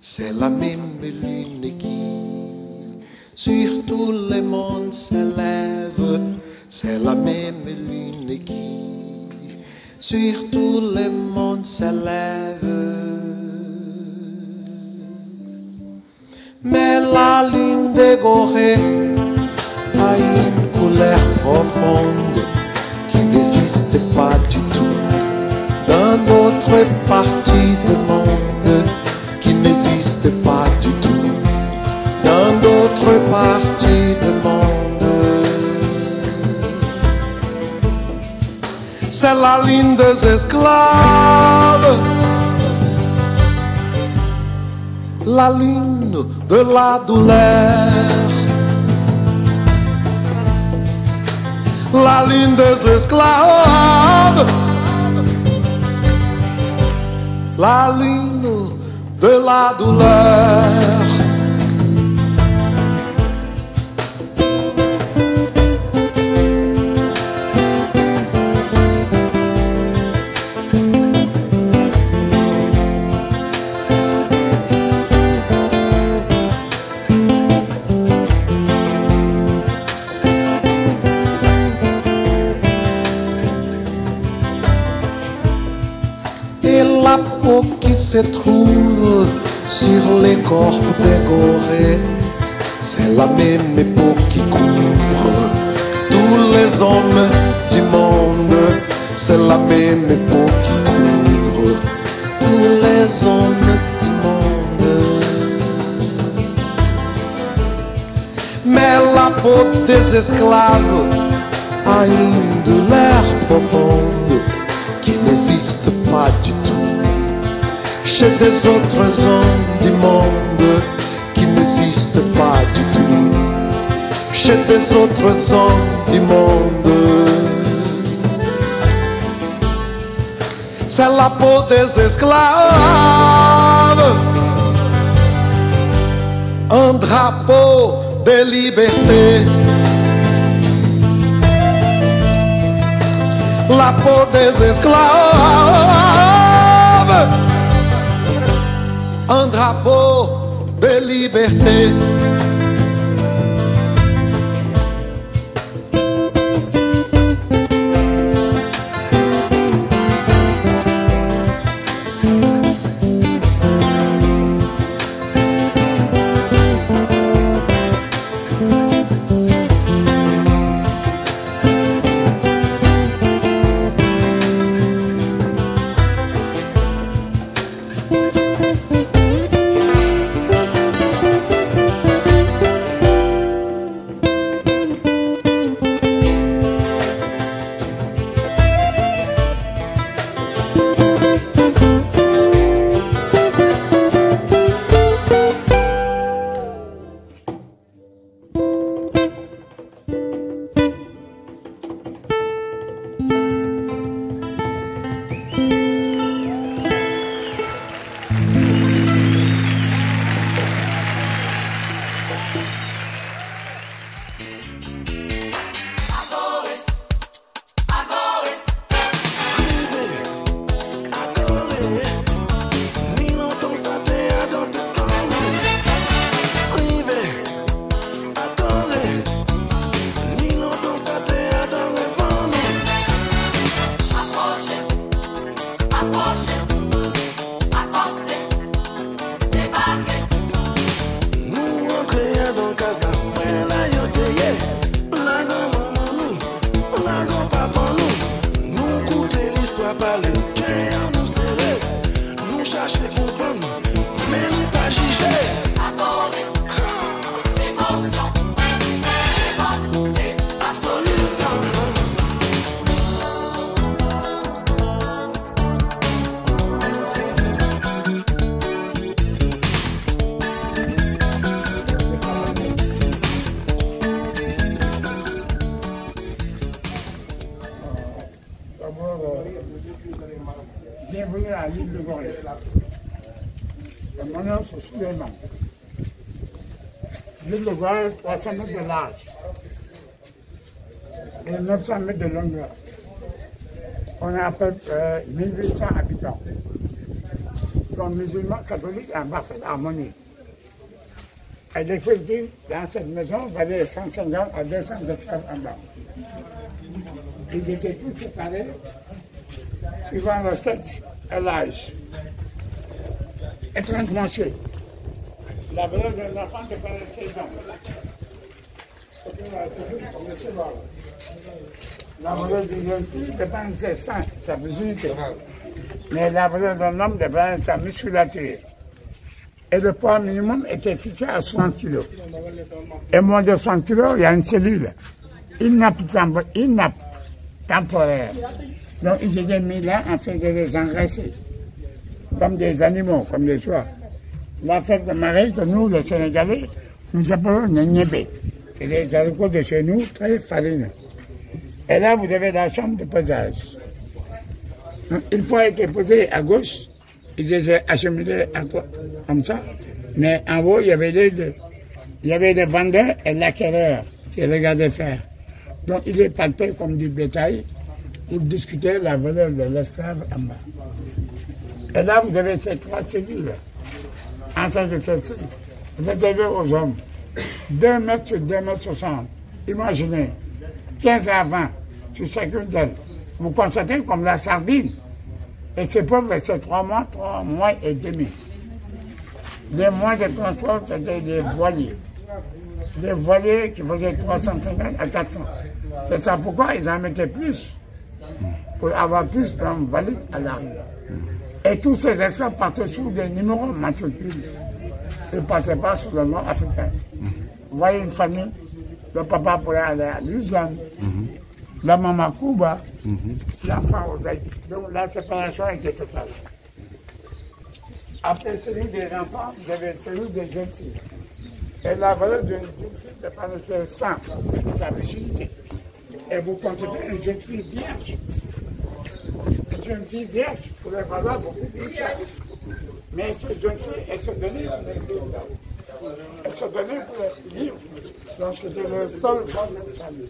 C'est la même lune qui sur tout le monde s'élève. C'est la même lune qui sur tout le monde s'élève. Mais la lune décorée a une couleur profonde qui n'existe pas du tout dans d'autres parties du monde, qui n'existe pas du tout dans d'autres parties du monde. C'est la ligne des esclaves, la lune de la douleur, la lune des esclaves, la lune de la douleur. La peau qui se trouve sur les corps décorés, c'est la même peau qui couvre tous les hommes du monde. C'est la même peau qui couvre tous les hommes du monde. Mais la peau des esclaves a une douleur profonde qui n'existe pas du tout chez des autres hommes du monde, qui n'existe pas du tout chez des autres hommes du monde. C'est la peau des esclaves, un drapeau de liberté. La peau des esclaves, un drapeau de liberté. Bienvenue à l'île de Gorée. Mon nom c'est Suleiman. L'île de Gorée, 300 mètres de large et 900 mètres de longueur. On a à peu près 1800 habitants. comme musulmans, catholiques, en parfaite harmonie. Et l'effectif dans cette maison valait 150 à 200 esclaves en bas. Ils étaient tous séparés suivant le sexe et l'âge. Étrange manché. La valeur de l'enfant dépendait de 16 ans. La valeur d'une jeune fille dépend de ses seins, sa virginité. Mais la valeur d'un homme dépend de sa musculature. Et le poids minimum était fixé à 60 kg. Et moins de 100 kg, il y a une cellule temporaire. Donc ils étaient mis là afin de les engraisser, comme des animaux, comme des oies. La fête de marée que nous, les Sénégalais, nous appelons Nénébé. C'est les haricots de chez nous, très farineux. Et là, vous avez la chambre de pesage. Une fois été posé à gauche, ils étaient acheminés comme ça. Mais en haut, il y avait les vendeurs et l'acquéreur qui regardaient faire. Donc, il est palpé comme du bétail pour discuter la valeur de l'esclave en bas. Et là, vous avez ces trois cellules. En ce que c'est réservé aux hommes. 2 mètres sur 2 mètres 60. Imaginez, 15 à 20 sur chacune d'elles. Vous constatez comme la sardine. Et ces pauvres, c'est 3 mois et demi. Les moyens de transport, c'était des voiliers. Des voiliers qui faisaient 350 à 400. C'est ça pourquoi ils en mettaient plus. Pour avoir plus d'hommes valides à l'arrivée. Et tous ces esclaves partaient sous des numéros matricules. Ils ne partaient pas sur le nom africain. Vous voyez une famille, le papa pourrait aller à Louisiane, la maman à Cuba, l'enfant aux Haïti. Donc la séparation était totale. Après celui des enfants, vous avez celui des jeunes filles. Et la valeur d'une jeune fille dépend de ses seins, de sa virginité. Et vous considérez une jeune fille vierge. Une jeune fille vierge pourrait valoir beaucoup plus cher. Mais cette jeune fille, elle se donnait pour les vivre. Elle se donnait pour les vivre. Donc c'était le seul moyen de salut.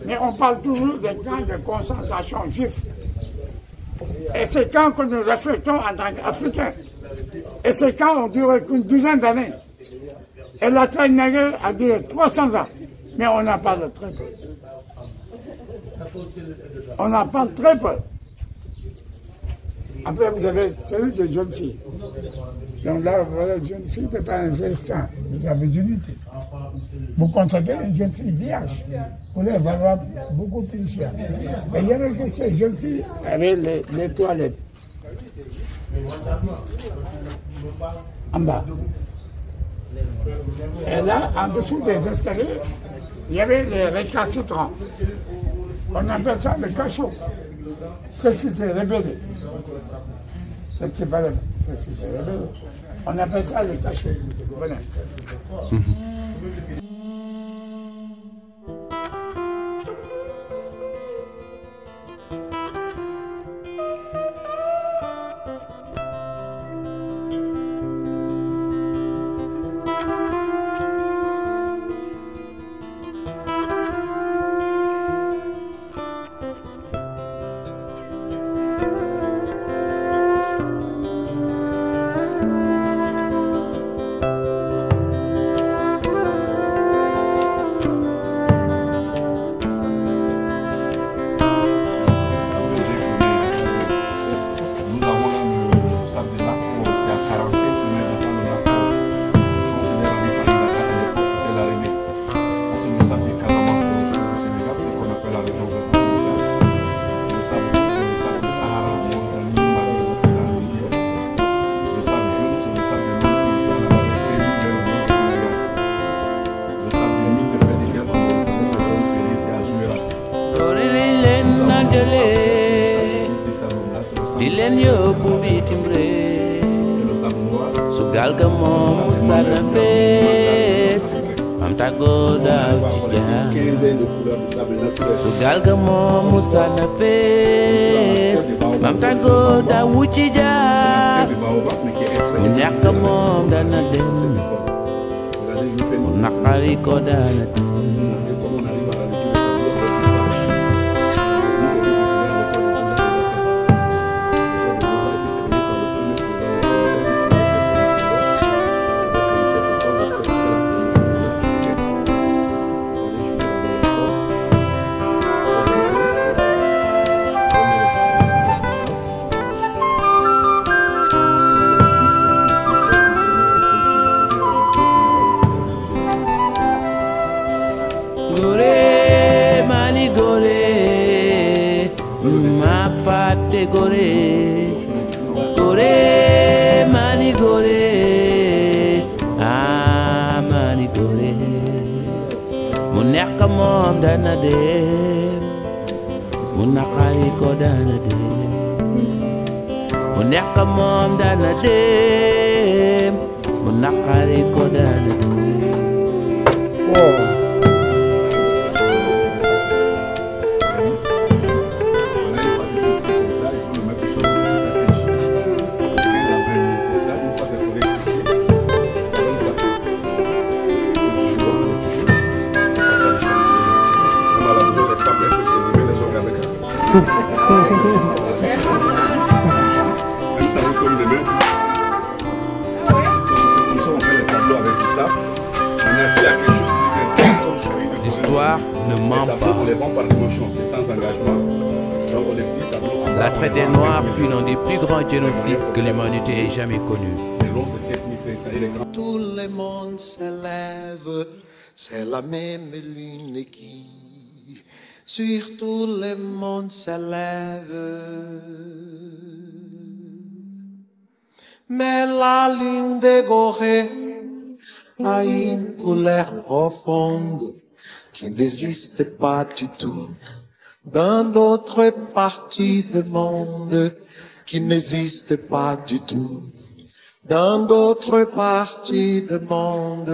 Mais on parle toujours des camps de concentration juifs. Et ces camps que nous respectons en tant qu'Africains. Et ces camps ont duré qu'une douzaine d'années. Et la traite nègre a duré 300 ans. Mais on en parle très peu. On en parle très peu. Après, vous avez celui des jeunes filles. Donc là, voilà, une jeune fille, c'est pas un gestin, vous avez virginité. Vous constatez une jeune fille vierge, vous allez valoir beaucoup plus cher. Et il y avait que ces jeunes filles avec les toilettes. En bas. Et là, en dessous des escaliers, il y avait les récalcitrants. On appelle ça le cachot. Ceci s'est révélé. Ce qui valait, ceci s'est révélé. On appelle ça le cachot. Voilà. gore gore mani gore ah mani gore mu nekk moom dana dem mu naqari ko dana dem mu nekk moom dana dem mu naqari ko dana dem. Même ça vaut comme des meubles. C'est comme ça on fait les tableaux avec tout ça. On a essayé à quelque chose qui est comme celui de L'histoire ne ment pas. On les vend par émotion, c'est sans engagement. Donc les petits tableaux. La traite des Noirs fut l'un des plus grands génocides que l'humanité ait jamais connu. Les longs c'est 7500 et les grands. Tout le monde s'élève, c'est la même lune qui sur tout le monde s'élève. Mais la lune décorée a une couleur profonde qui n'existe pas du tout dans d'autres parties du monde, qui n'existe pas du tout dans d'autres parties du monde.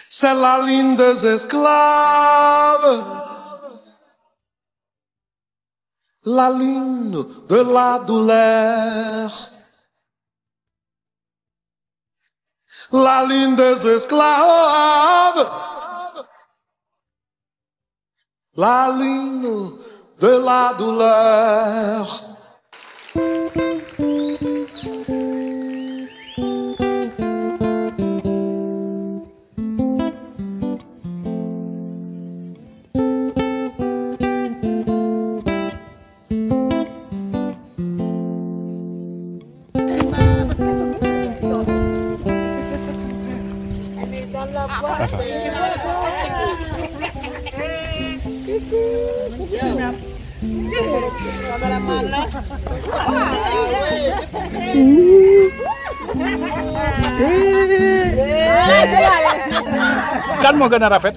C'est la ligne des esclaves, la ligne de la douleur, la ligne des esclaves, la ligne de la douleur. Kan moo gën a rafet.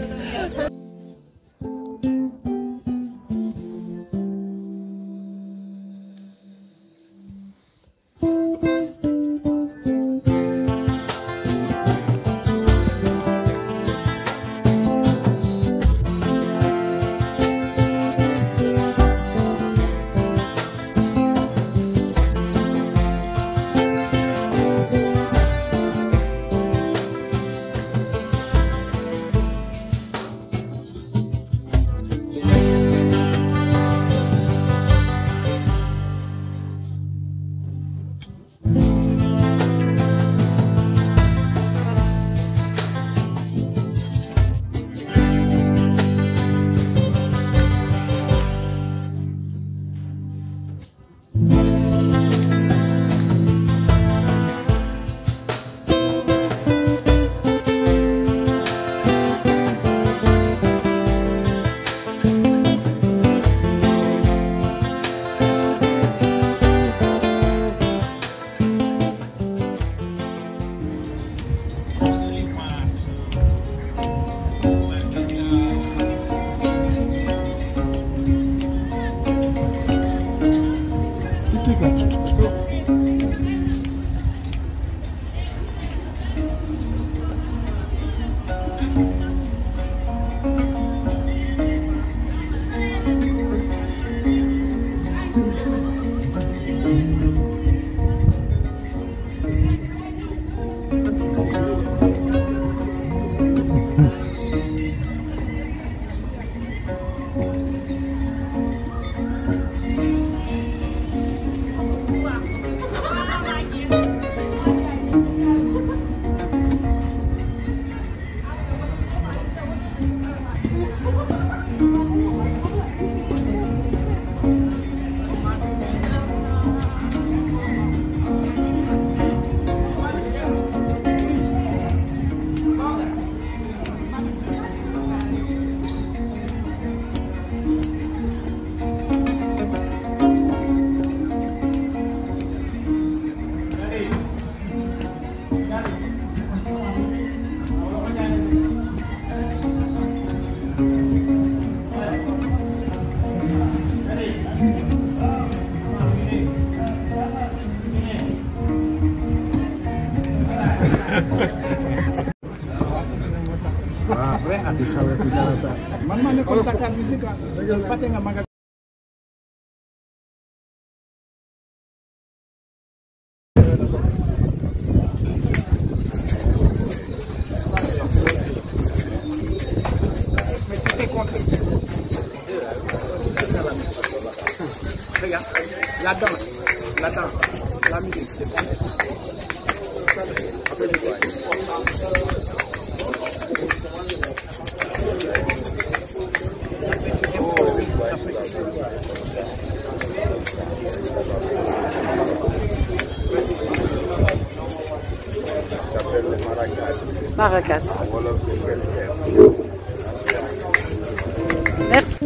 Amane kontakta musique fatenga maga. Regarde, là-dedans, la musique. Maracas. Merci.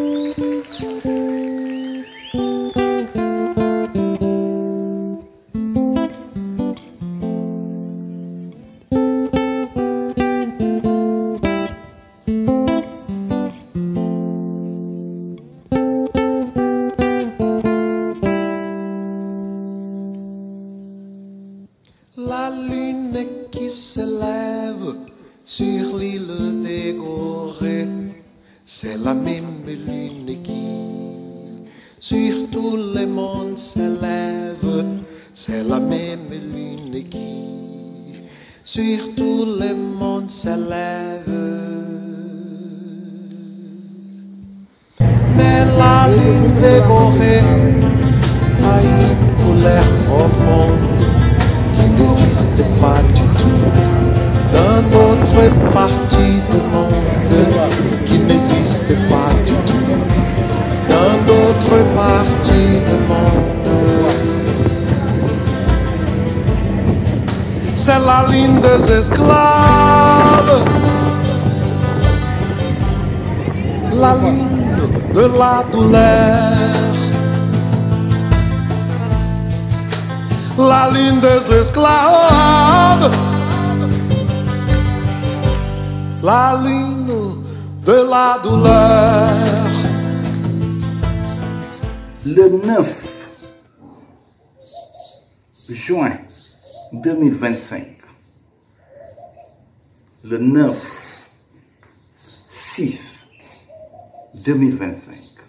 La lune qui s'élève sur l'île des Gorées, c'est la même lune qui sur tout le monde s'élève, c'est la même lune qui sur tout le monde s'élève. Mais la lune des Gorées a une couleur profonde qui n'existe pas du tout dans d'autres parties du monde, qui n'existe pas du tout dans d'autres parties du monde. C'est la ligne des esclaves, la ligne de la douleur, la ligne des esclaves, la ligne de la douleur. Le 9 juin 2025, le 9/6/2025,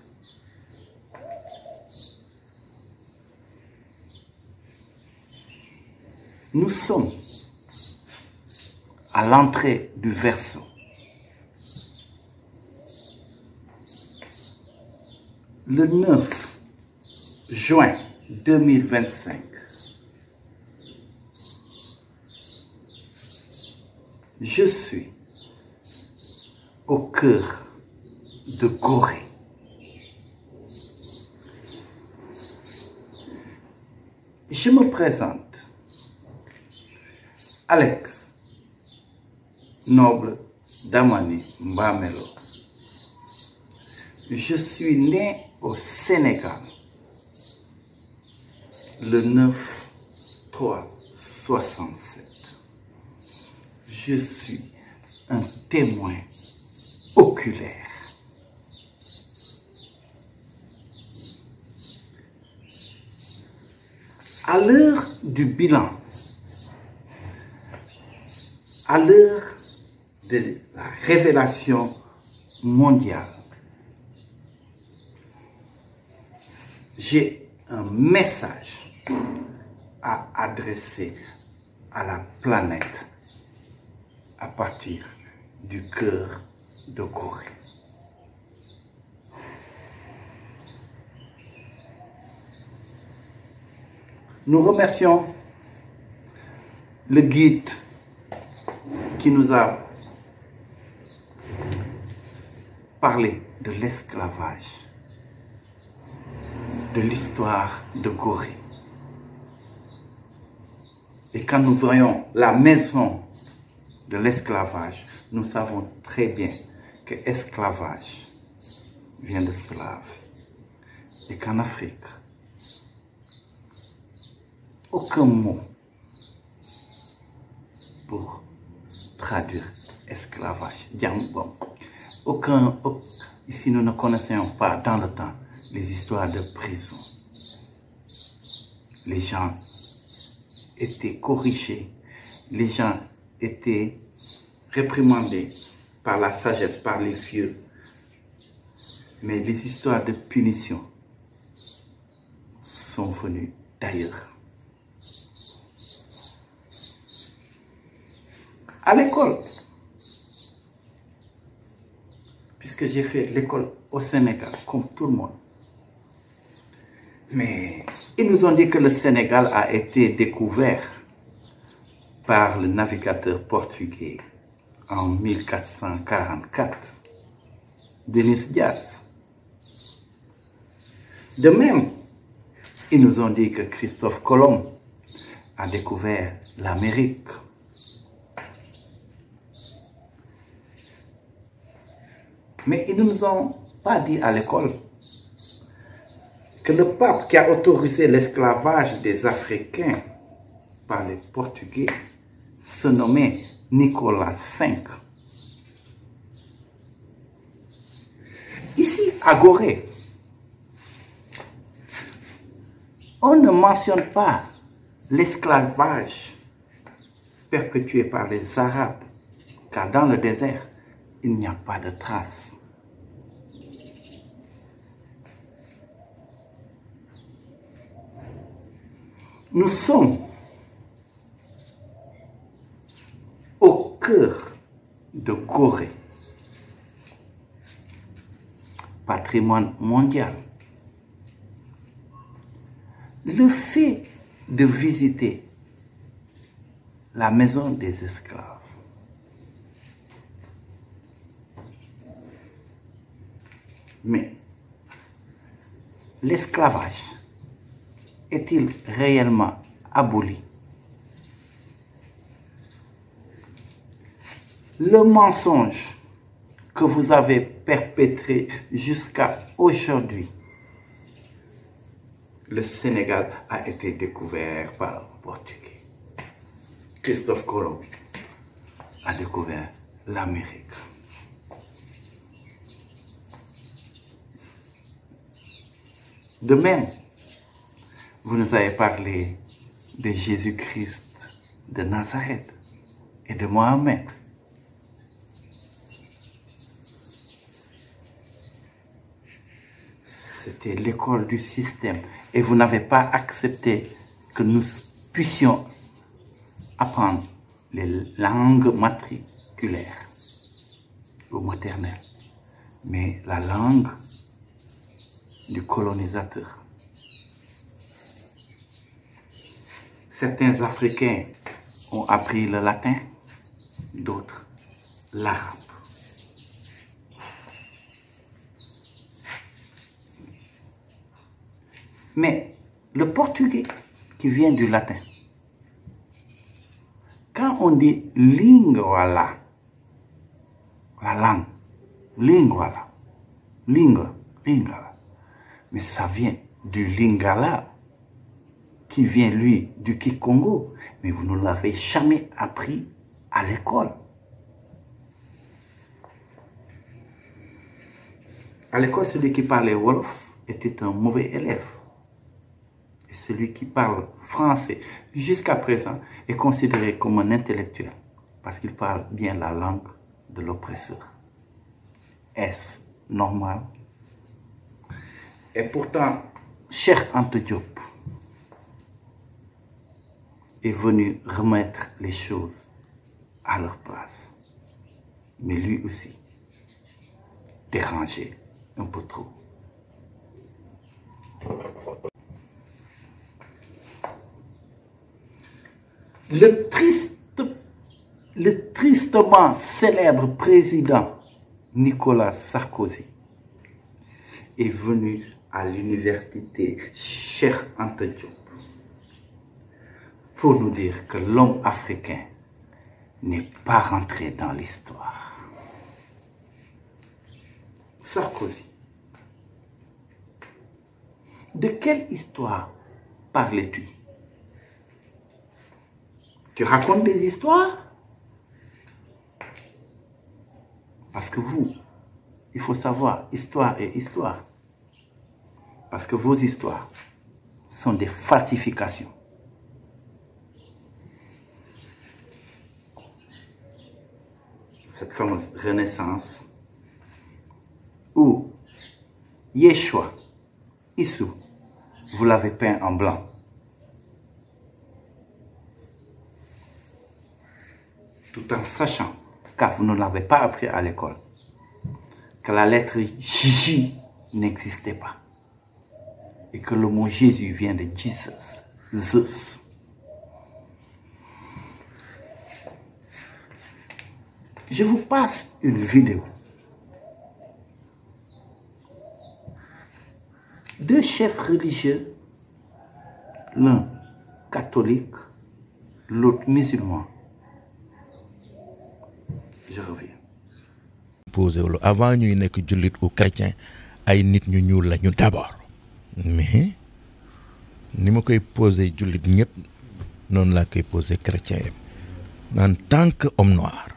nous sommes à l'entrée du Verseau. Le 9 juin 2025, je suis au cœur de Gorée. Je me présente, Alex Noble Damani Mbamelo. Je suis né au Sénégal le 9/3/67. Je suis un témoin oculaire. À l'heure du bilan, à l'heure de la révélation mondiale, j'ai un message à adresser à la planète à partir du cœur de Gorée. Nous remercions le guide qui nous a parlé de l'esclavage, de l'histoire de Gorée. Et quand nous voyons la maison de l'esclavage, nous savons très bien que esclavage vient de slave. Et qu'en Afrique, aucun mot pour traduire esclavage. Ici, nous ne connaissons pas dans le temps les histoires de prison. Les gens étaient corrigés, les gens étaient réprimandés par la sagesse, par les vieux, Mais les histoires de punition sont venues d'ailleurs. À l'école, puisque j'ai fait l'école au Sénégal, comme tout le monde, mais ils nous ont dit que le Sénégal a été découvert par le navigateur portugais en 1444, Denis Diaz. De même, ils nous ont dit que Christophe Colomb a découvert l'Amérique. Mais ils ne nous ont pas dit à l'école que le pape qui a autorisé l'esclavage des Africains par les Portugais se nommait Nicolas V. Ici, à Gorée, on ne mentionne pas l'esclavage perpétué par les Arabes, car dans le désert, il n'y a pas de traces. Nous sommes au cœur de Gorée, patrimoine mondial. Le fait de visiter la maison des esclaves, mais l'esclavage est-il réellement aboli? Le mensonge que vous avez perpétré jusqu'à aujourd'hui, le Sénégal a été découvert par un Portugais. Christophe Colomb a découvert l'Amérique. De même, vous nous avez parlé de Jésus-Christ de Nazareth et de Mohamed. C'était l'école du système et vous n'avez pas accepté que nous puissions apprendre les langues matriculaires ou maternelles, mais la langue du colonisateur. Certains Africains ont appris le latin, d'autres l'arabe. Mais le portugais qui vient du latin, quand on dit lingua, la langue, lingua, mais ça vient du lingala, qui vient lui du Kikongo, mais vous ne l'avez jamais appris à l'école. À l'école, celui qui parlait Wolof était un mauvais élève. Et celui qui parle français, jusqu'à présent, est considéré comme un intellectuel, parce qu'il parle bien la langue de l'oppresseur. Est-ce normal? Et pourtant, Cheikh Anta Diop est venu remettre les choses à leur place. Mais lui aussi, dérangé un peu trop. Le tristement célèbre président Nicolas Sarkozy est venu à l'université Cheikh Anta Diop pour nous dire que l'homme africain n'est pas rentré dans l'histoire. Sarkozy, de quelle histoire parlais-tu? Tu racontes des histoires? Parce que vous, il faut savoir, histoire et histoire. Parce que vos histoires sont des falsifications. Cette fameuse renaissance où Yeshua, Issou, vous l'avez peint en blanc. Tout en sachant, car vous ne l'avez pas appris à l'école, que la lettre J n'existait pas. Et que le mot Jésus vient de Jesus, Zeus. Je vous passe une vidéo. Deux chefs religieux, l'un catholique, l'autre musulman. Je reviens. Avant ñuy nekk jullit ou chrétien ay nit ñu ñuul la ñu d'abord mais ni ma koy poser jullit ñëpp noonu laa koy poser chrétien yi en tant que homme noir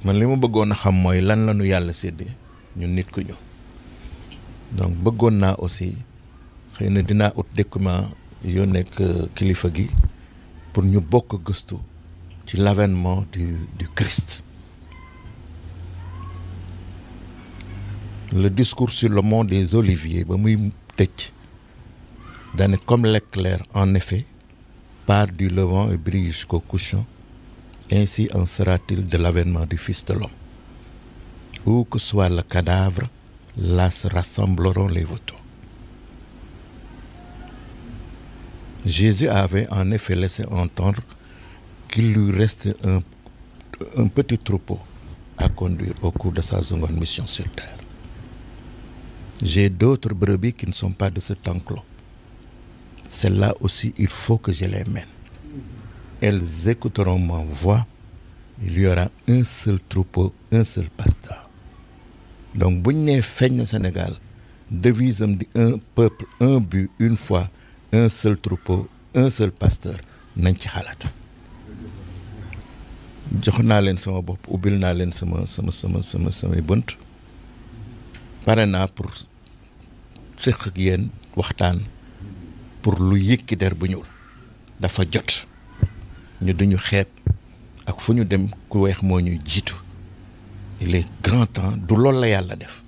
man li ma bëggoon a xam mooy lan la ñu yàlla séddee ñun nit ku ñu donc bëggoon naa aussi xëy na dinaa ut document yoo nekk kilifa gi pour ñu bokk gëstu ci l'avènement du Christ. Le discours sur le mont des Oliviers, comme l'éclair, en effet, part du levant et brille jusqu'au couchant, ainsi en sera-t-il de l'avènement du Fils de l'homme. Où que soit le cadavre, là se rassembleront les vautours. Jésus avait en effet laissé entendre qu'il lui restait un petit troupeau à conduire au cours de sa seconde mission sur terre. J'ai d'autres brebis qui ne sont pas de cet enclos. Celles-là aussi, il faut que je les mène. Elles écouteront ma voix. Il y aura un seul troupeau, un seul pasteur. Donc, si nous sommes au Sénégal, devise un peuple, un but, une foi, un seul troupeau, un seul pasteur. Nañ ci xalaat. Jox naa leen sama bopp ubbil naa leen samay bunt pare naa pour séq ak yéen waxtaan pour lu yëkki der bu ñuul dafa jot ñu duñu xeeb ak fu ñu dem ku weex moo ñuy jiitu il est grand temps du loolu la yàlla def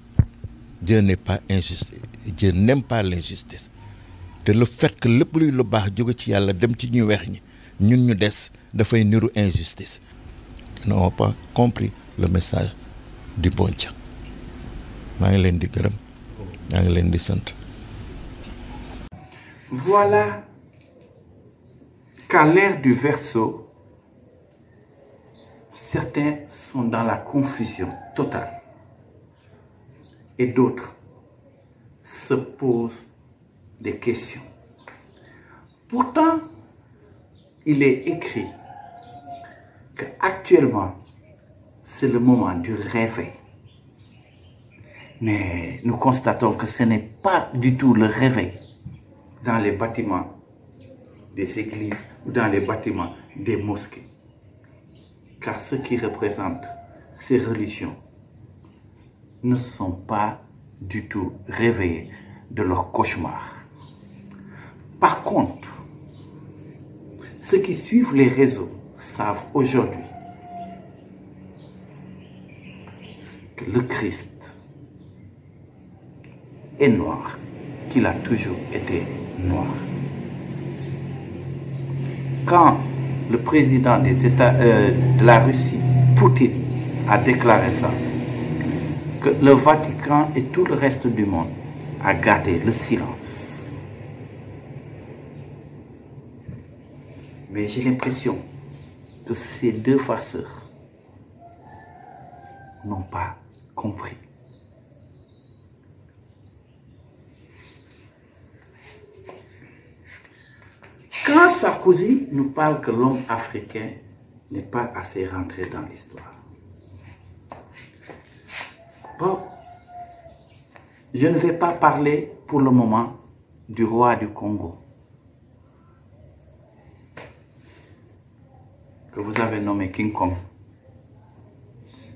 Dieu n'est pas injuste Dieu n'aime pas l'injustice te le fait que lépp luy lu baax jóge ci yàlla dem ci ñu weex ñi ñun ñu des dafay niru injustice n'ont pas compris le message du bon Dieu. Voilà qu'à l'ère du verseau, certains sont dans la confusion totale et d'autres se posent des questions. Pourtant, il est écrit qu'actuellement, c'est le moment du réveil. Mais nous constatons que ce n'est pas du tout le réveil dans les bâtiments des églises ou dans les bâtiments des mosquées. Car ceux qui représentent ces religions ne sont pas du tout réveillés de leur cauchemar. Par contre, ceux qui suivent les réseaux savent aujourd'hui que le Christ est noir, qu'il a toujours été noir. Quand le président des États de la Russie, Poutine, a déclaré ça, que le Vatican et tout le reste du monde a gardé le silence. Mais j'ai l'impression que ces deux farceurs n'ont pas compris. Quand Sarkozy nous parle que l'homme africain n'est pas assez rentré dans l'histoire, bon, je ne vais pas parler pour le moment du roi du Congo, que vous avez nommé King Kong.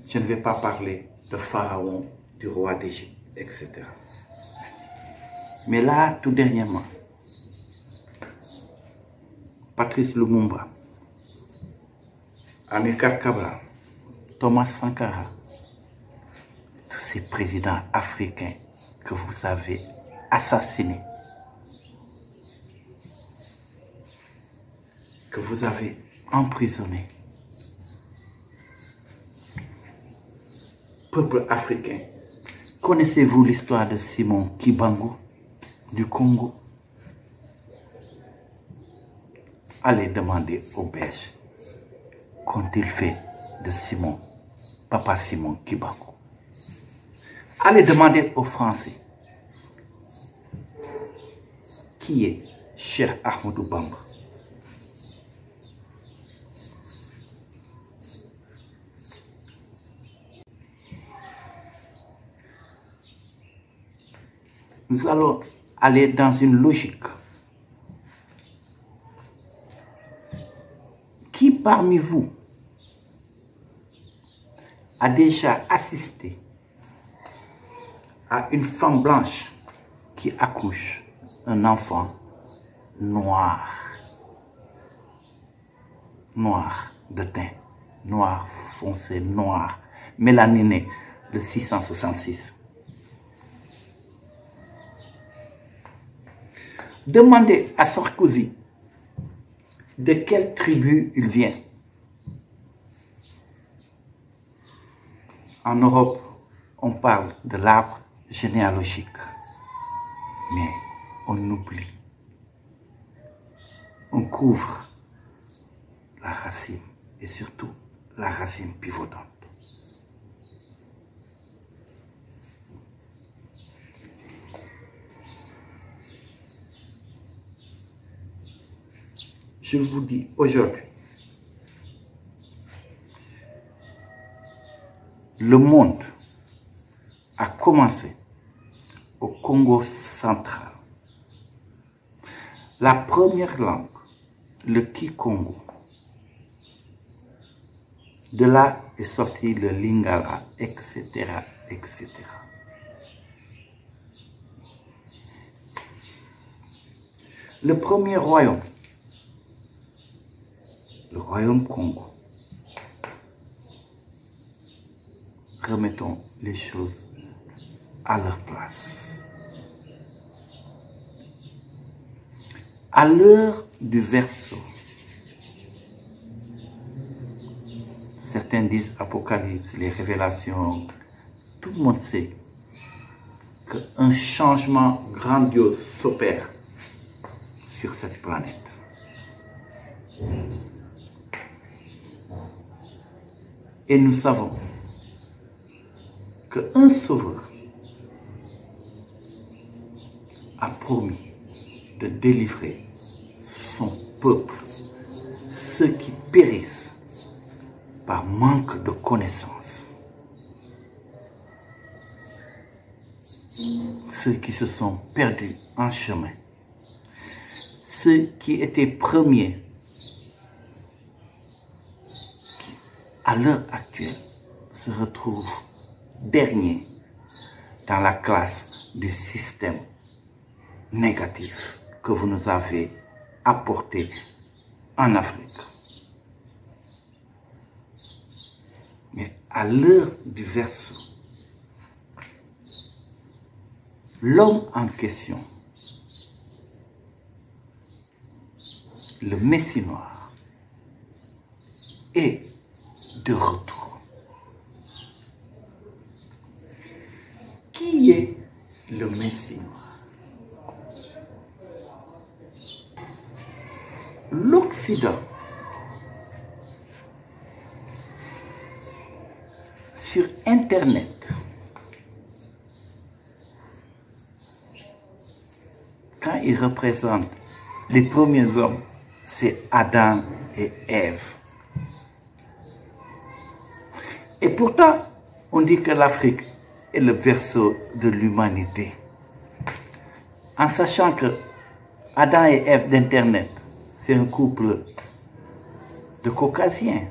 Je ne vais pas parler de Pharaon, du roi d'Égypte, etc. Mais là, tout dernièrement, Patrice Lumumba, Amilcar Cabral, Thomas Sankara, tout ces présidents africains que vous avez assassinés, que vous avez emprisonnés. Peuple africain, connaissez-vous l'histoire de Simon Kibangu du Congo? Allez demander aux Belges qu'ont-ils fait de Simon, Papa Simon Kibangu. Allez demander aux Français qui est Cheikh Ahmadou Bamba. Nous allons aller dans une logique. Qui parmi vous a déjà assisté à une femme blanche qui accouche un enfant noir, noir de teint, noir foncé, noir, mélaniné de 666? Demandez à Sarkozy de quelle tribu il vient. En Europe, on parle de l'arbre généalogique, mais on oublie. On couvre la racine et surtout la racine pivotante. Je vous dis aujourd'hui, le monde a commencé au Congo central. La première langue, le Kikongo. De là est sorti le Lingala, etc., etc. Le premier royaume, le royaume Congo. Remettons les choses à leur place. À l'heure du Verseau, certains disent Apocalypse, les révélations, tout le monde sait qu'un changement grandiose s'opère sur cette planète. Et nous savons qu'un sauveur a promis de délivrer son peuple, ceux qui périssent par manque de connaissances, ceux qui se sont perdus en chemin, ceux qui étaient premiers, qui à l'heure actuelle se retrouvent derniers dans la classe du système négatif que vous nous avez apporté en Afrique. Mais à l'heure du Verseau, l'homme en question, le Messie noir, est de retour. Qui est le Messie noir? L'Occident, sur Internet, quand il représente les premiers hommes, c'est Adam et Ève. Et pourtant, on dit que l'Afrique est le berceau de l'humanité. En sachant que Adam et Ève d'Internet, c'est un couple de caucasiens.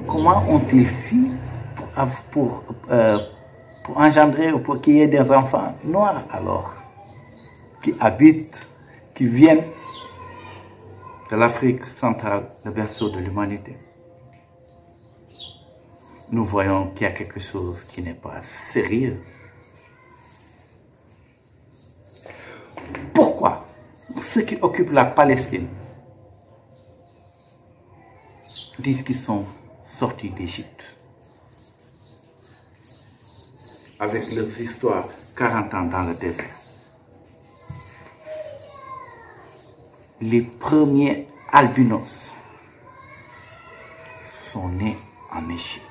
Comment ont-ils fait pour engendrer ou pour qu'il y ait des enfants noirs alors, qui habitent, qui viennent de l'Afrique centrale, le berceau de l'humanité? nous voyons qu'il y a quelque chose qui n'est pas sérieux. Pourquoi ceux qui occupent la Palestine disent qu'ils sont sortis d'Égypte avec leurs histoires 40 ans dans le désert? Les premiers albinos sont nés en Égypte.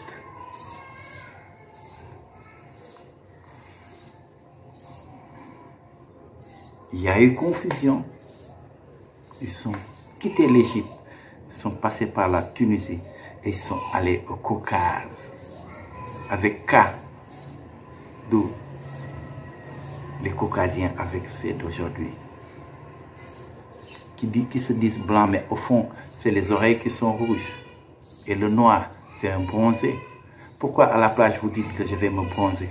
Il y a eu confusion. Ils sont quittés l'Égypte, ils sont passés par la Tunisie et ils sont allés au Caucase. Avec K, d'où les Caucasiens avec C d'aujourd'hui. Qui se disent blancs, mais au fond, c'est les oreilles qui sont rouges. Et le noir, c'est un bronzé. Pourquoi à la plage vous dites que je vais me bronzer?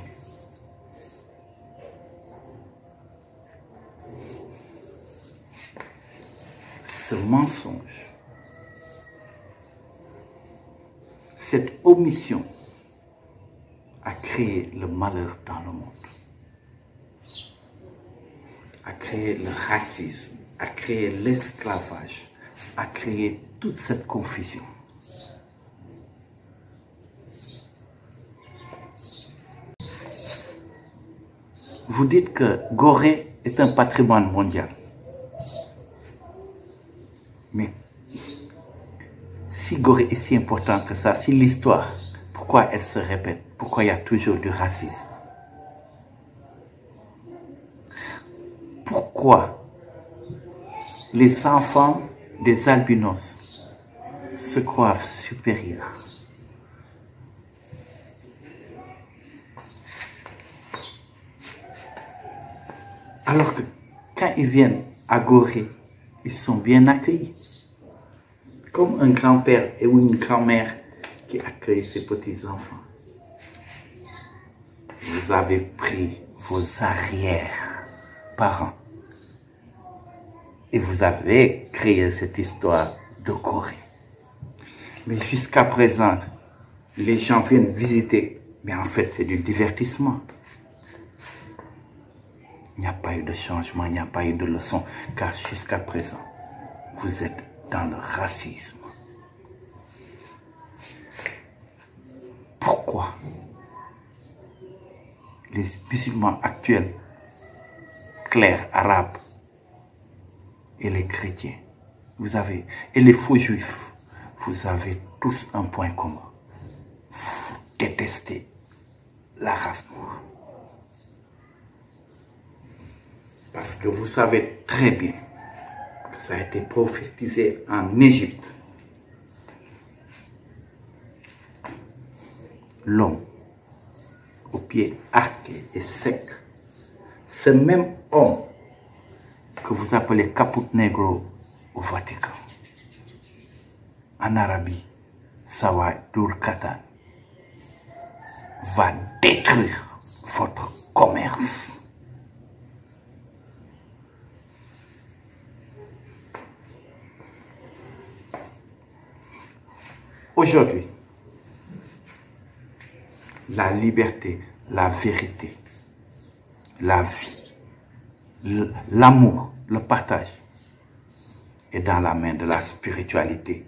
Ce mensonge, cette omission a créé le malheur dans le monde, a créé le racisme, a créé l'esclavage, a créé toute cette confusion. Vous dites que Gorée est un patrimoine mondial. Mais si Gorée est si important que ça, si l'histoire, pourquoi elle se répète? Pourquoi il y a toujours du racisme? Pourquoi les enfants des albinos se croient supérieurs? Alors que quand ils viennent à Gorée, ils sont bien accueillis. Comme un grand-père ou une grand-mère qui accueille ses petits-enfants. Vous avez pris vos arrière-parents et vous avez créé cette histoire de Gorée. Mais jusqu'à présent, les gens viennent visiter, mais en fait c'est du divertissement. Il n'y a pas eu de changement, il n'y a pas eu de leçon, car jusqu'à présent, vous êtes dans le racisme. Pourquoi les musulmans actuels, clairs, arabes, et les chrétiens, et les faux juifs, vous avez tous un point commun. Vous détestez la race noire. Parce que vous savez très bien que ça a été prophétisé en Égypte. L'homme, aux pieds arqués et secs, ce même homme que vous appelez Caput Negro au Vatican, en Arabie, Sawa Durkatan, va détruire votre commerce. Aujourd'hui, la liberté, la vérité, la vie, l'amour, le partage est dans la main de la spiritualité.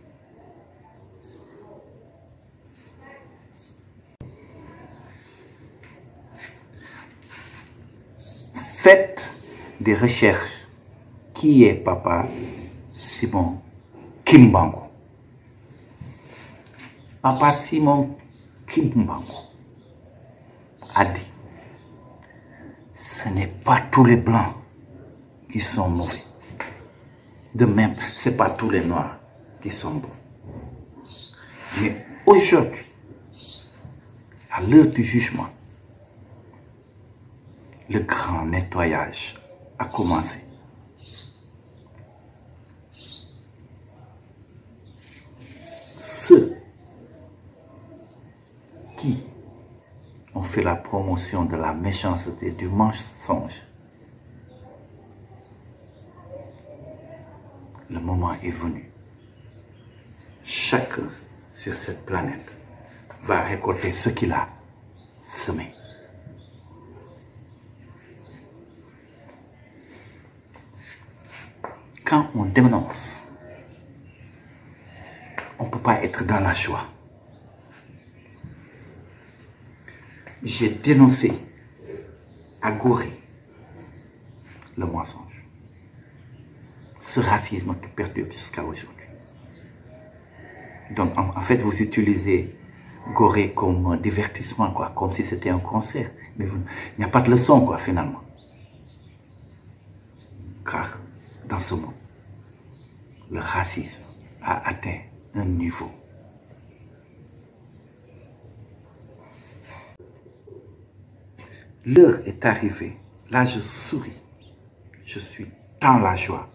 Faites des recherches. Qui est Papa Simon Kimbangu? Papa Simon Kimbangu a dit, ce n'est pas tous les blancs qui sont mauvais. De même, ce n'est pas tous les noirs qui sont bons. Mais aujourd'hui, à l'heure du jugement, le grand nettoyage a commencé. Ceux qui ont fait la promotion de la méchanceté, du mensonge, le moment est venu. Chacun sur cette planète va récolter ce qu'il a semé. Quand on dénonce, on ne peut pas être dans la joie. J'ai dénoncé à Gorée le mensonge, ce racisme qui perdure jusqu'à aujourd'hui. Donc en fait, vous utilisez Gorée comme un divertissement, quoi, comme si c'était un concert. Mais il n'y a pas de leçon, quoi, finalement. Car dans ce monde, le racisme a atteint un niveau. L'heure est arrivée. Là, je souris. Je suis dans la joie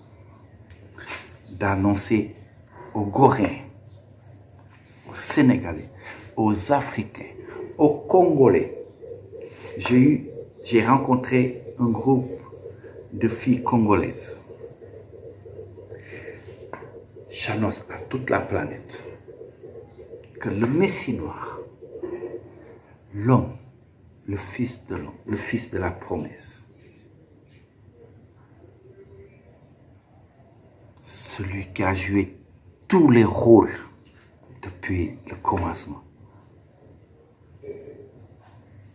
d'annoncer aux Goréens, aux Sénégalais, aux Africains, aux Congolais. J'ai rencontré un groupe de filles congolaises. J'annonce à toute la planète que le Messie noir, l'homme, le fils de l'homme, le fils de la promesse, celui qui a joué tous les rôles depuis le commencement,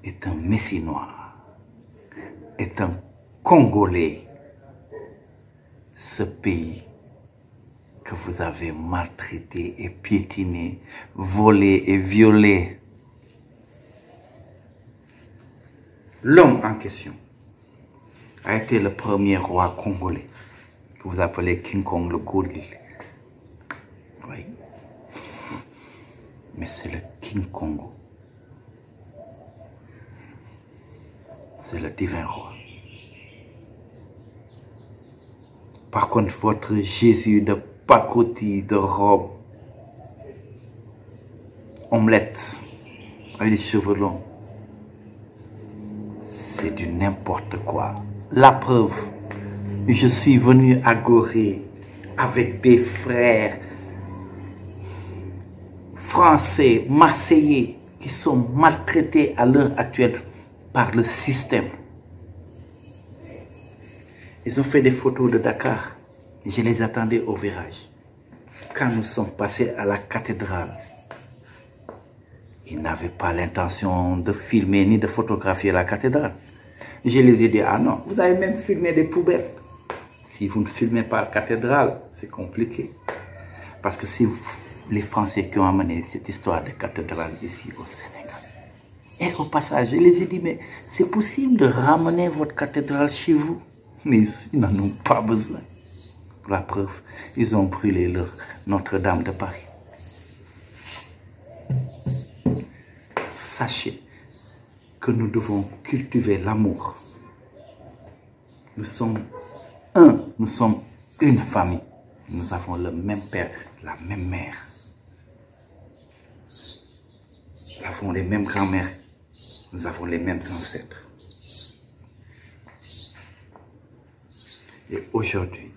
est un Messie noir, est un Congolais, ce pays que vous avez maltraité et piétiné, volé et violé. L'homme en question a été le premier roi congolais, que vous appelez King Kong le Gorille. Oui. Mais c'est le King Congo. C'est le divin roi. Par contre, votre Jésus de pacotille, de robe, omelette, avec des cheveux longs, c'est du n'importe quoi. La preuve, je suis venu à Gorée avec des frères français, marseillais, qui sont maltraités à l'heure actuelle par le système. Ils ont fait des photos de Dakar. Je les attendais au virage. Quand nous sommes passés à la cathédrale, ils n'avaient pas l'intention de filmer ni de photographier la cathédrale. Je les ai dit, ah non, vous avez même filmé des poubelles. Si vous ne filmez pas la cathédrale, c'est compliqué. Parce que c'est les Français qui ont amené cette histoire de cathédrale ici au Sénégal. Et au passage, je les ai dit, mais c'est possible de ramener votre cathédrale chez vous. Mais ils n'en ont pas besoin. Pour la preuve, ils ont brûlé leur Notre-Dame de Paris. Sachez que nous devons cultiver l'amour. Nous sommes un, nous sommes une famille. Nous avons le même père, la même mère. Nous avons les mêmes grands-mères. Nous avons les mêmes ancêtres. Et aujourd'hui,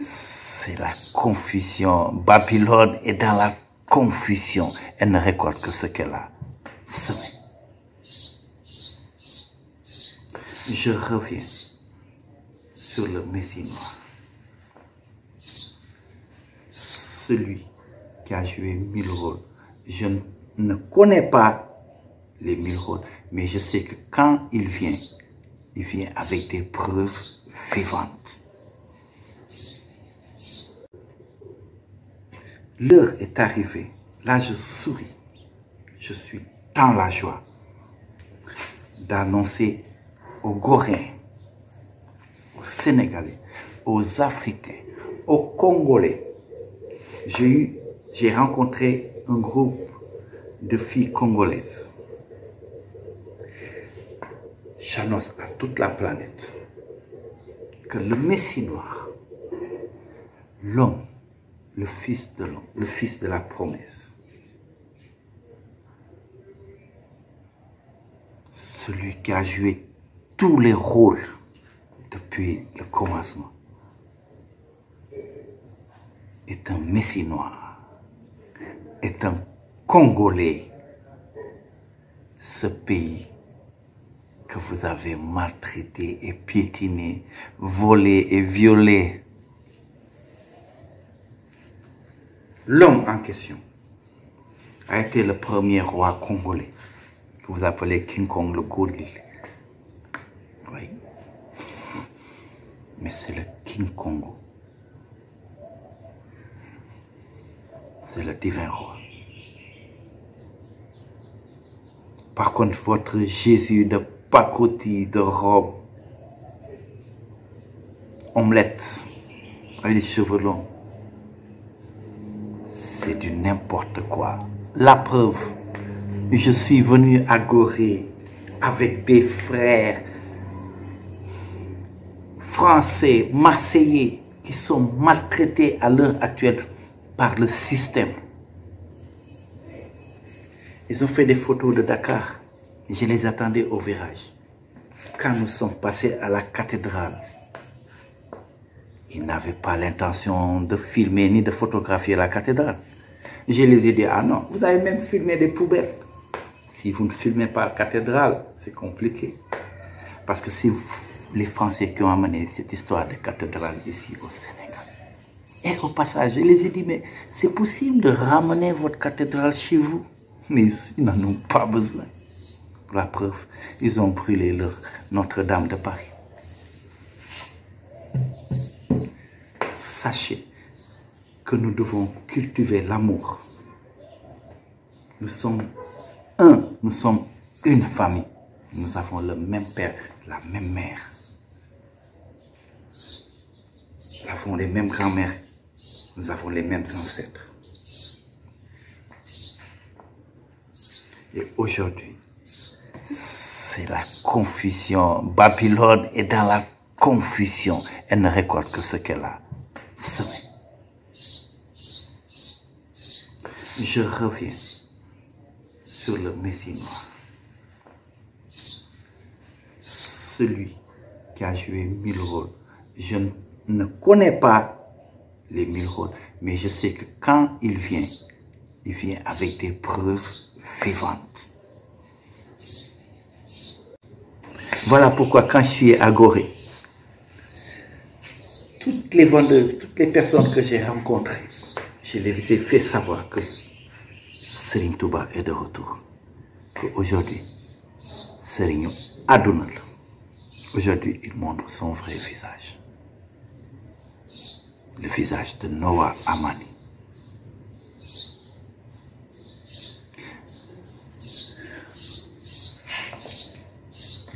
c'est la confusion. Babylone est dans la confusion. Elle ne récolte que ce qu'elle a semé. Je reviens sur le Messie noir. Celui qui a joué 1000 rôles. Je ne connais pas les 1000 rôles, mais je sais que quand il vient avec des preuves vivantes. L'heure est arrivée. Là, je souris. Je suis dans la joie d'annoncer aux Goréens, aux Sénégalais, aux Africains, aux Congolais. J'ai rencontré un groupe de filles congolaises. J'annonce à toute la planète que le Messie noir, l'homme, le fils de l'homme, le fils de la promesse, celui qui a joué tous les rôles depuis le commencement, est un Messie noir, est un Congolais, ce pays que vous avez maltraité et piétiné, volé et violé. L'homme en question a été le premier roi congolais, que vous appelez King Kong le Gorille. Oui. Mais c'est le King Congo. C'est le divin roi. Par contre, votre Jésus de pacotille, de robe, omelette, avec des cheveux longs, c'est du n'importe quoi. La preuve, je suis venu à Gorée avec des frères français, marseillais, qui sont maltraités à l'heure actuelle par le système. Ils ont fait des photos de Dakar. Je les attendais au virage. Quand nous sommes passés à la cathédrale, ils n'avaient pas l'intention de filmer ni de photographier la cathédrale. Je les ai dit, ah non, vous avez même filmé des poubelles. Si vous ne filmez pas la cathédrale, c'est compliqué. Parce que c'est les Français qui ont amené cette histoire de cathédrale ici au Sénégal. Et au passage, je les ai dit, mais c'est possible de ramener votre cathédrale chez vous. Mais ils n'en ont pas besoin. Pour la preuve, ils ont brûlé leur Notre-Dame de Paris. Sachez que nous devons cultiver l'amour. Nous sommes un, nous sommes une famille. Nous avons le même père, la même mère. Nous avons les mêmes grands-mères. Nous avons les mêmes ancêtres. Et aujourd'hui, c'est la confusion. Babylone est dans la confusion. Elle ne récolte que ce qu'elle a semé. Je reviens sur le Messie noir. Celui qui a joué 1000 rôles. Je ne connais pas les 1000 rôles, mais je sais que quand il vient avec des preuves vivantes. Voilà pourquoi quand je suis à Gorée, toutes les vendeuses, toutes les personnes que j'ai rencontrées, je les ai fait savoir que Serigne Touba est de retour. Qu'aujourd'hui, Serigne Aduna. Aujourd'hui, il montre son vrai visage. Le visage de Noah Amani.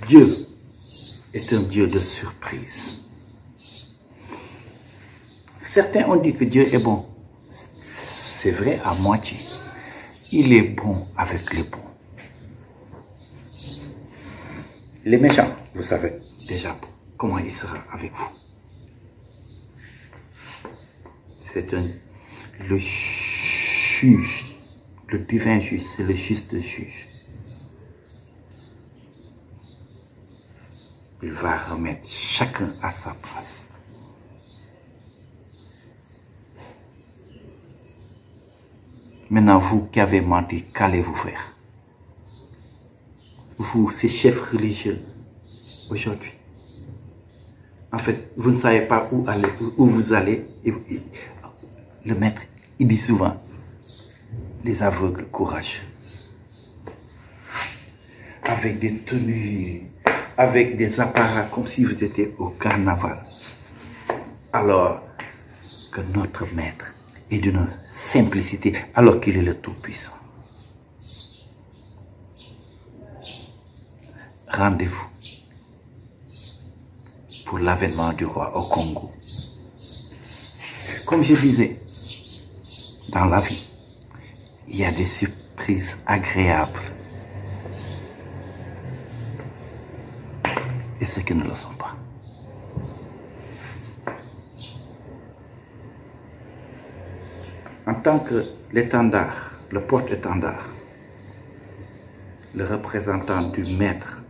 Dieu est un Dieu de surprise. Certains ont dit que Dieu est bon. C'est vrai à moitié. Il est bon avec les bons. Les méchants, vous savez déjà comment il sera avec vous. C'est le juge, le divin juge, c'est le juste juge. Il va remettre chacun à sa place. Maintenant, vous qui avez menti, qu'allez-vous faire? Vous, ces chefs religieux, aujourd'hui. En fait, vous ne savez pas où aller, où vous allez. Le maître, il dit souvent, les aveugles courageux. Avec des tenues, avec des apparats comme si vous étiez au carnaval. Alors que notre maître est d'une simplicité, alors qu'il est le Tout-Puissant. Rendez-vous pour l'avènement du roi au Congo. Comme je disais, dans la vie, il y a des surprises agréables et ceux qui ne le sont pas. En tant que l'étendard, le porte-étendard, le représentant du maître,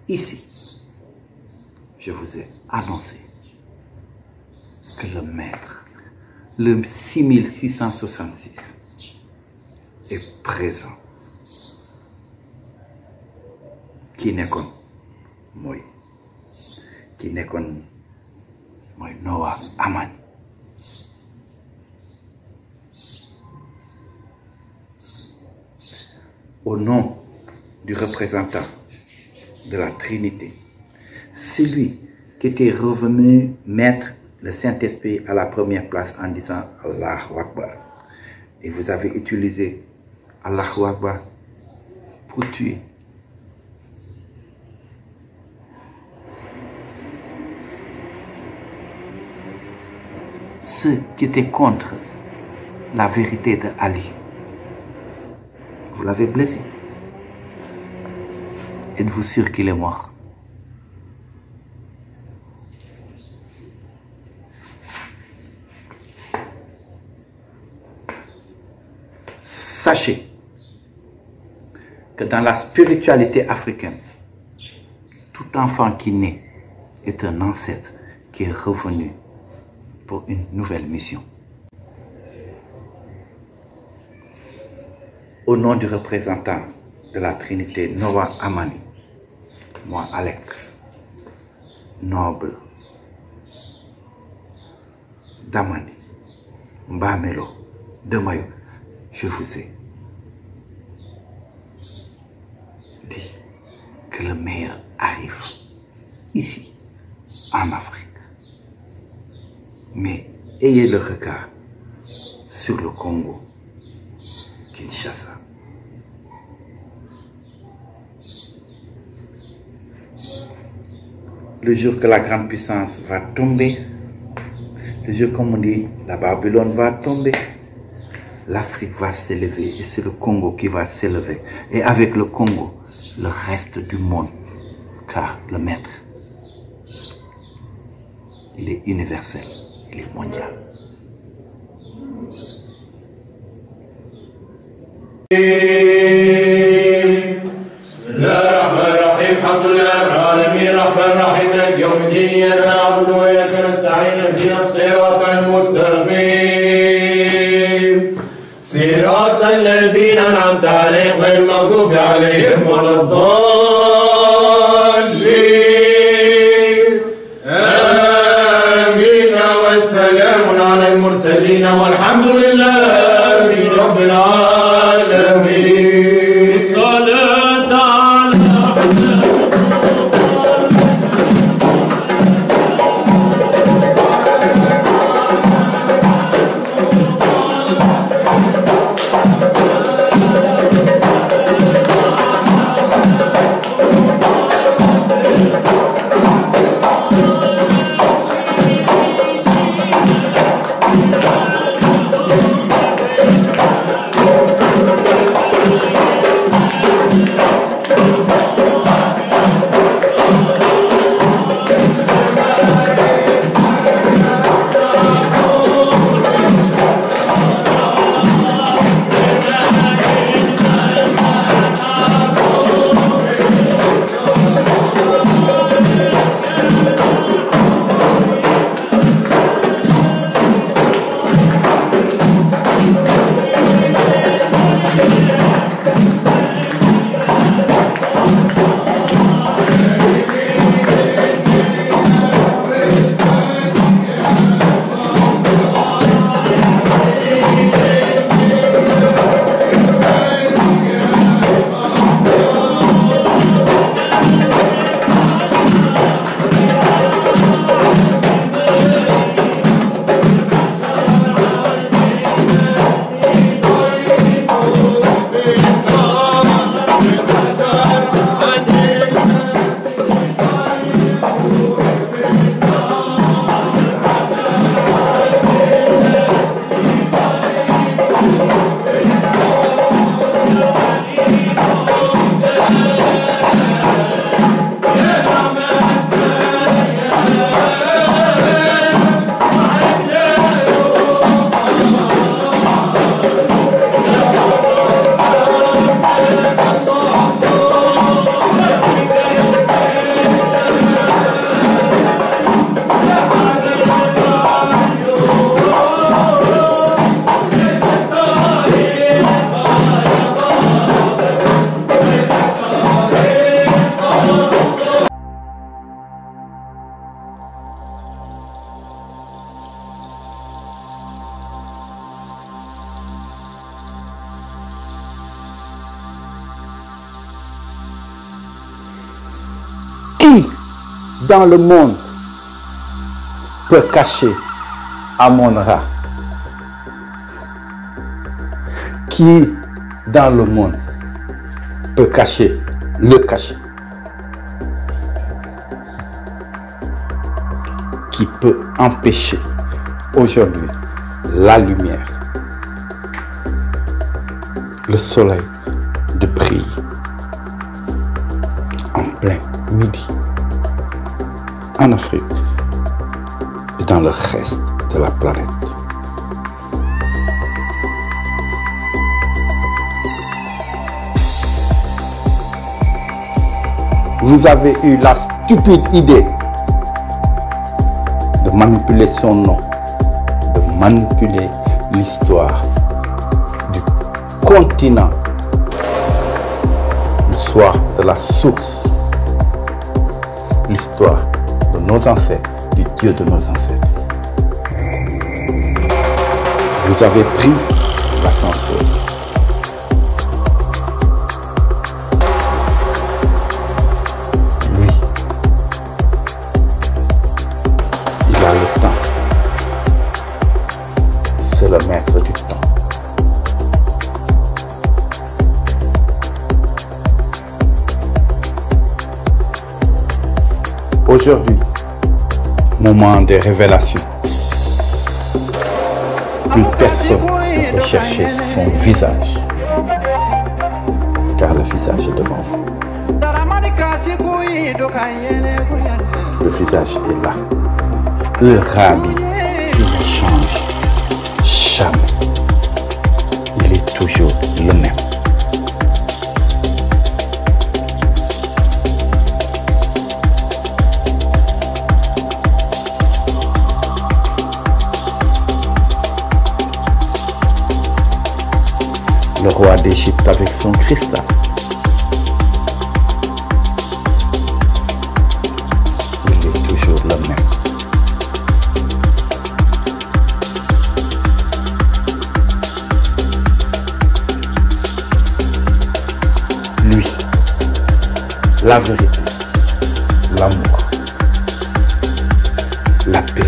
ici, je vous ai annoncé que le maître, le 6666, est présent. kii nekkoon mooy Noah Amani. Au nom du représentant de la Trinité, celui qui était revenu mettre le Saint-Esprit à la première place en disant Allahu Akbar. Et vous avez utilisé Allahu Akbar pour tuer. Ceux qui étaient contre la vérité de Ali, vous l'avez blessé. Êtes-vous sûr qu'il est mort? Sachez que dans la spiritualité africaine, tout enfant qui naît est un ancêtre qui est revenu pour une nouvelle mission. Au nom du représentant de la Trinité, Noah Amani, moi Alex, noble d'Amani, Mbamelo, de Mayo, je vous ai dit que le meilleur arrive ici, en Afrique. Mais ayez le regard sur le Congo, Kinshasa. Le jour que la grande puissance va tomber, le jour comme on dit, la Babylone va tomber, l'Afrique va s'élever et c'est le Congo qui va s'élever. Et avec le Congo, le reste du monde, car le maître, il est universel, il est mondial. الحمد لله رب العالمين الرحمن الرحيم مالك يوم الدين اياك نعبد واياك نستعين اهدنا الصراط المستقيم صراط الذين انعمت عليهم غير المغضوب عليهم ولا الضالين امين والسلام على المرسلين والحمد لله رب العالمين الصلاه على dans le monde peut cacher Amon-Ra? Qui dans le monde peut cacher le cachet? Qui peut empêcher aujourd'hui la lumière, le soleil de briller en plein midi en Afrique et dans le reste de la planète? Vous avez eu la stupide idée de manipuler son nom, de manipuler l'histoire du continent, l'histoire de la source, l'histoire de nos ancêtres, du Dieu de nos ancêtres. Vous avez pris l'ascenseur. Lui, il a le temps. C'est le maître du temps. Aujourd'hui, moment des révélations. Plus personne ne peut chercher son visage, car le visage est devant vous. Le visage est là. Le Rabbi, il ne change jamais. Il est toujours le même. Le roi d'Égypte avec son cristal. Il est toujours le même. Lui, la vérité, l'amour, la paix.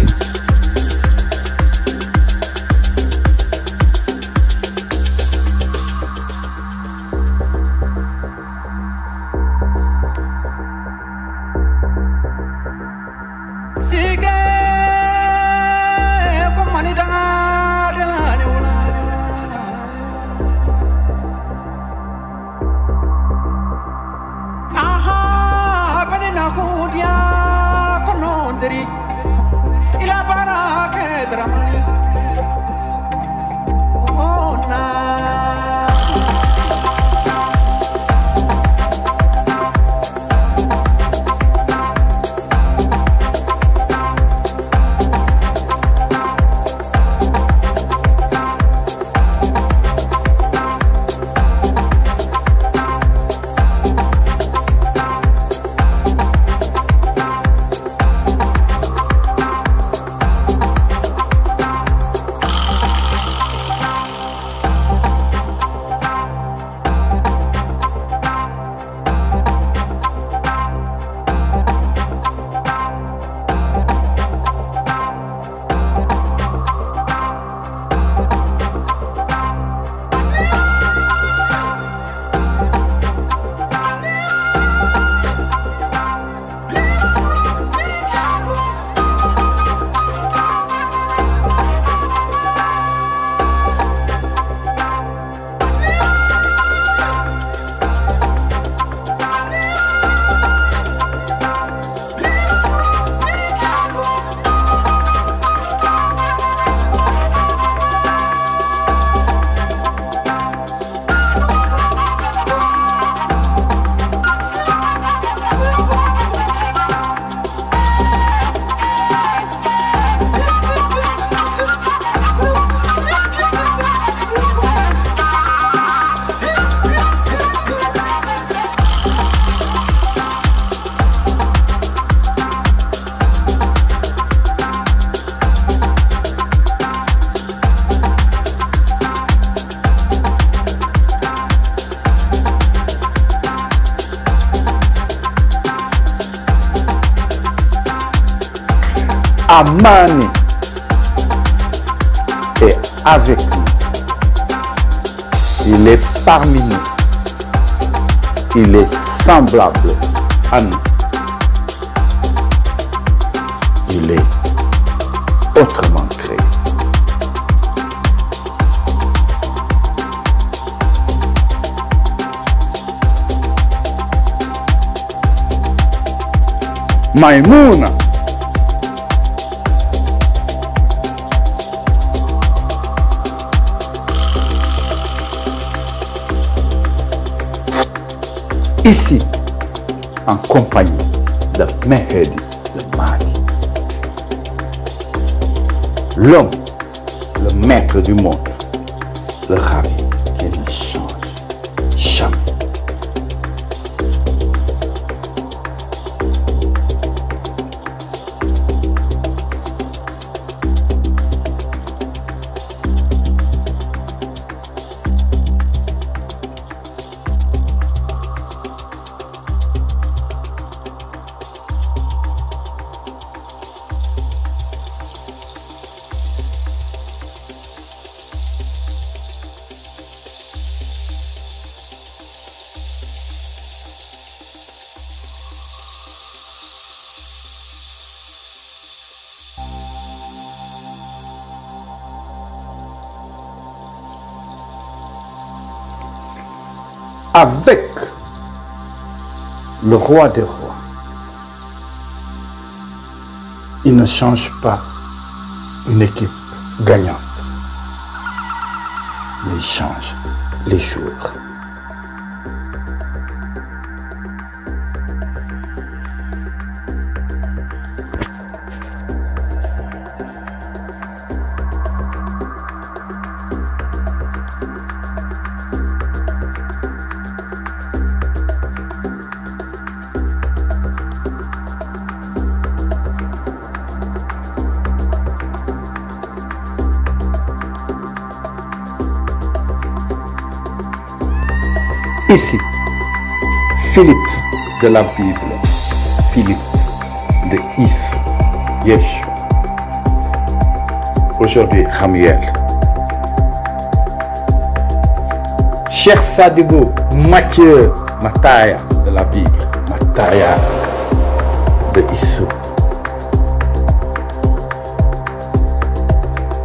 Il Amani est avec nous. Il est parmi nous. Il est semblable à nous. Il est autrement créé. Maïmouna. Ici, en compagnie de Mehdi le Mali, l'homme, le maître du monde, le ravi qui ne change jamais. Avec le roi des rois, il ne change pas une équipe gagnante, mais il change les joueurs. Ici, Philippe de la Bible, Philippe de Issou, Yeshua. Aujourd'hui, Ramiel. Cheikh Sadibou, Mathieu, Mataya de la Bible, Mataya de Issou.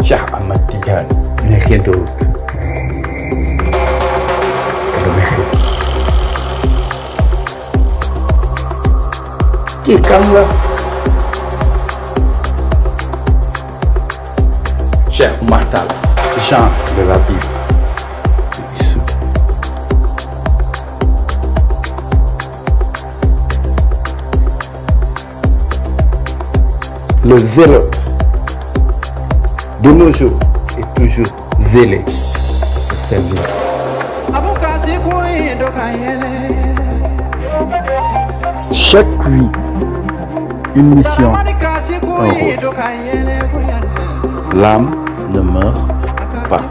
Cheikh Ahmad Tidiane, il n'y a rien d'autre. Qui est comme là? Cheikh Martal, Jean de la Bible. Ici. Le zélote de nos jours est toujours zélé de servir. Chaque vie, une mission, un rôle. L'âme ne meurt pas.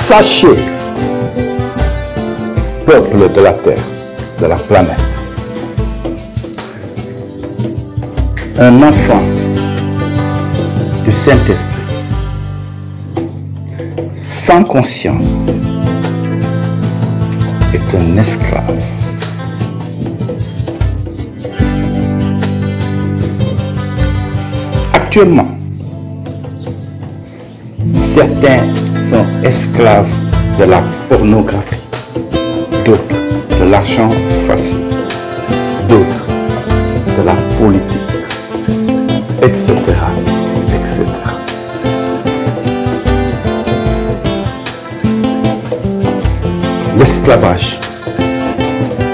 Sachez, peuple de la terre, de la planète, un enfant du Saint-Esprit, sans conscience, est un esclave. Actuellement, certains sont esclaves de la pornographie, d'autres de l'argent facile, d'autres de la politique, etc., etc. L'esclavage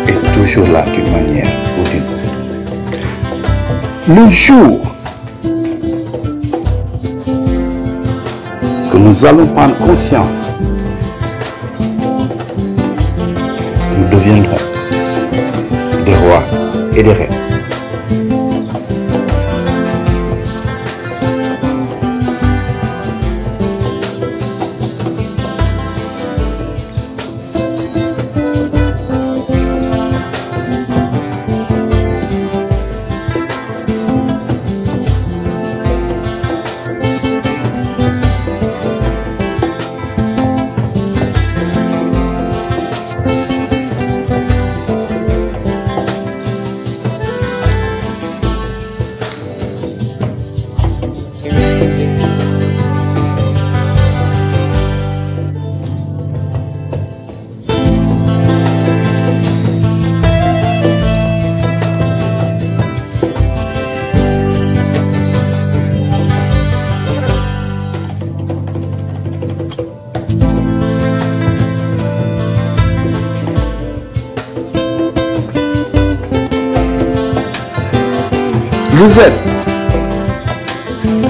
est toujours là d'une manière ou d'une autre. Le jour que nous allons prendre conscience, nous deviendrons des rois et des reines. Vous êtes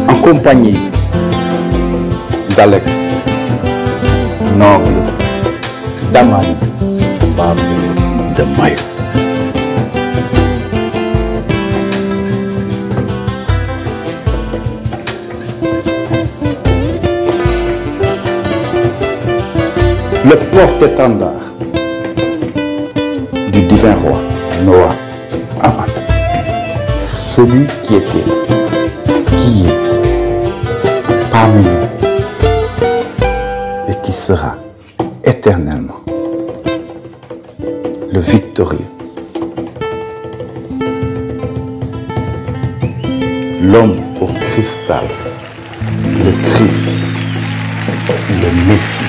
en compagnie d'Alex, Noble, d'Amani, Babou, de Mayo. Le porte-étendard du divin roi Noah, Aman. Celui qui était, qui est parmi nous et qui sera éternellement le victorieux, l'homme au cristal, le Christ, le Messie.